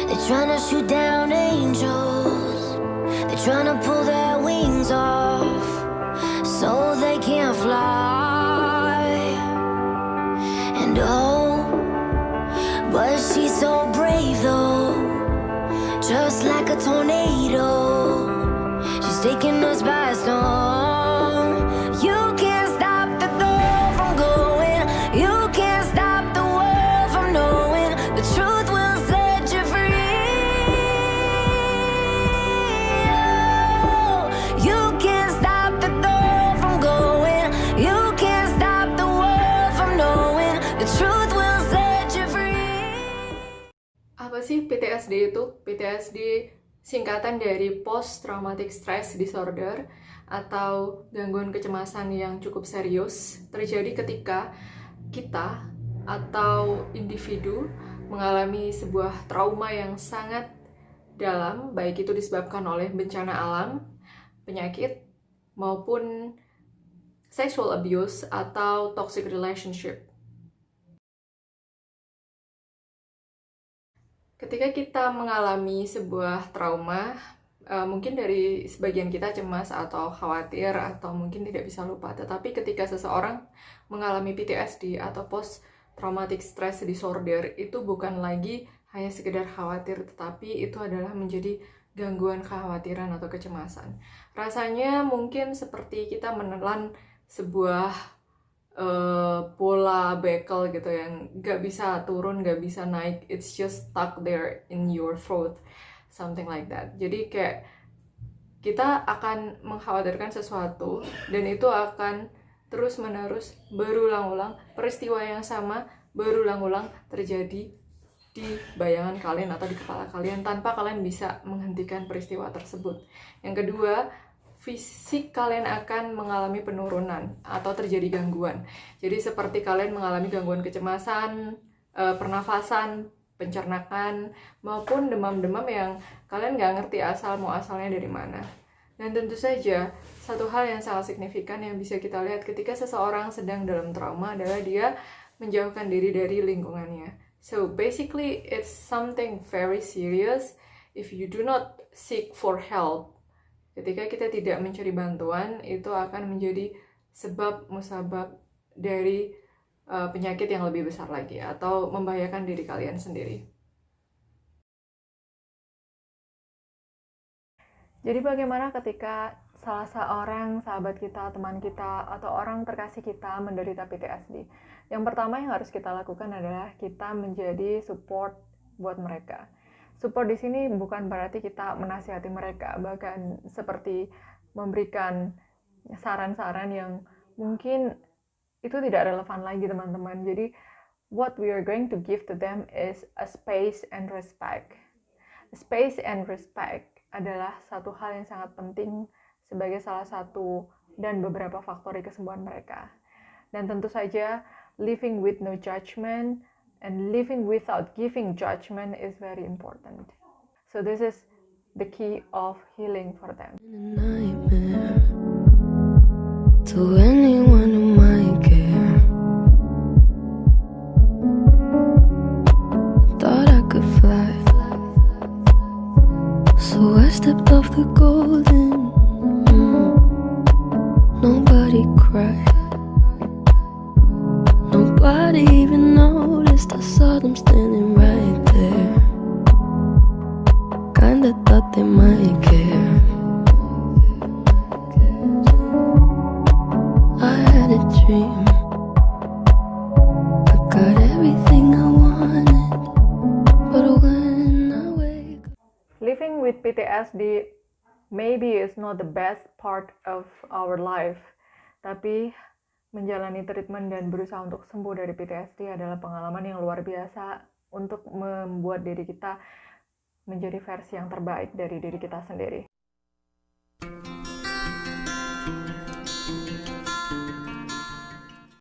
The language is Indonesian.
They're trying to shoot down angels. They're trying to pull their wings off so they can't fly. And oh, but she's so brave though, just like a tornado. She's taking us by storm. You can't stop the girl from going. You can't stop the world from knowing. The truth will set you free. Oh, you can't stop the girl from going. You can't stop the world from knowing. The truth will set you free. Apa sih PTSD itu? PTSD singkatan dari Post Traumatic Stress Disorder atau gangguan kecemasan yang cukup serius, terjadi ketika kita atau individu mengalami sebuah trauma yang sangat dalam, baik itu disebabkan oleh bencana alam, penyakit, maupun sexual abuse atau toxic relationship. Ketika kita mengalami sebuah trauma, mungkin dari sebagian kita cemas atau khawatir atau mungkin tidak bisa lupa. Tetapi ketika seseorang mengalami PTSD atau Post Traumatic Stress Disorder, itu bukan lagi hanya sekedar khawatir, tetapi itu adalah menjadi gangguan kekhawatiran atau kecemasan. Rasanya mungkin seperti kita menelan sebuah bola bekel gitu yang gak bisa turun, gak bisa naik, it's just stuck there in your throat, something like that. Jadi kayak kita akan mengkhawatirkan sesuatu dan itu akan terus menerus berulang-ulang, peristiwa yang sama berulang-ulang terjadi di bayangan kalian atau di kepala kalian tanpa kalian bisa menghentikan peristiwa tersebut. Yang kedua, fisik kalian akan mengalami penurunan atau terjadi gangguan. Jadi seperti kalian mengalami gangguan kecemasan, pernafasan, pencernaan, maupun demam-demam yang kalian nggak ngerti asalnya dari mana. Dan tentu saja, satu hal yang sangat signifikan yang bisa kita lihat ketika seseorang sedang dalam trauma adalah dia menjauhkan diri dari lingkungannya. So basically, it's something very serious if you do not seek for help. Ketika kita tidak mencari bantuan, itu akan menjadi sebab musabab dari penyakit yang lebih besar lagi atau membahayakan diri kalian sendiri. Jadi bagaimana ketika salah seorang sahabat kita, teman kita, atau orang terkasih kita menderita PTSD? Yang pertama yang harus kita lakukan adalah kita menjadi support buat mereka. Support di sini bukan berarti kita menasihati mereka, bahkan seperti memberikan saran-saran yang mungkin itu tidak relevan lagi teman-teman. Jadi what we are going to give to them is a space and respect. Space and respect adalah satu hal yang sangat penting sebagai salah satu dan beberapa faktor kesembuhan mereka. Dan tentu saja living with no judgment and living without giving judgment is very important. So this is the key of healing for them. Nightmare to anyone who might care. Thought I could fly, so I stepped off the golden. Nobody cried. Nobody even noticed. I saw them standing right there. Kinda thought they might care. I had a dream. I got everything I wanted. But when I wake up, Living with PTSD maybe is not the best part of our life, tapi menjalani treatment dan berusaha untuk sembuh dari PTSD adalah pengalaman yang luar biasa untuk membuat diri kita menjadi versi yang terbaik dari diri kita sendiri.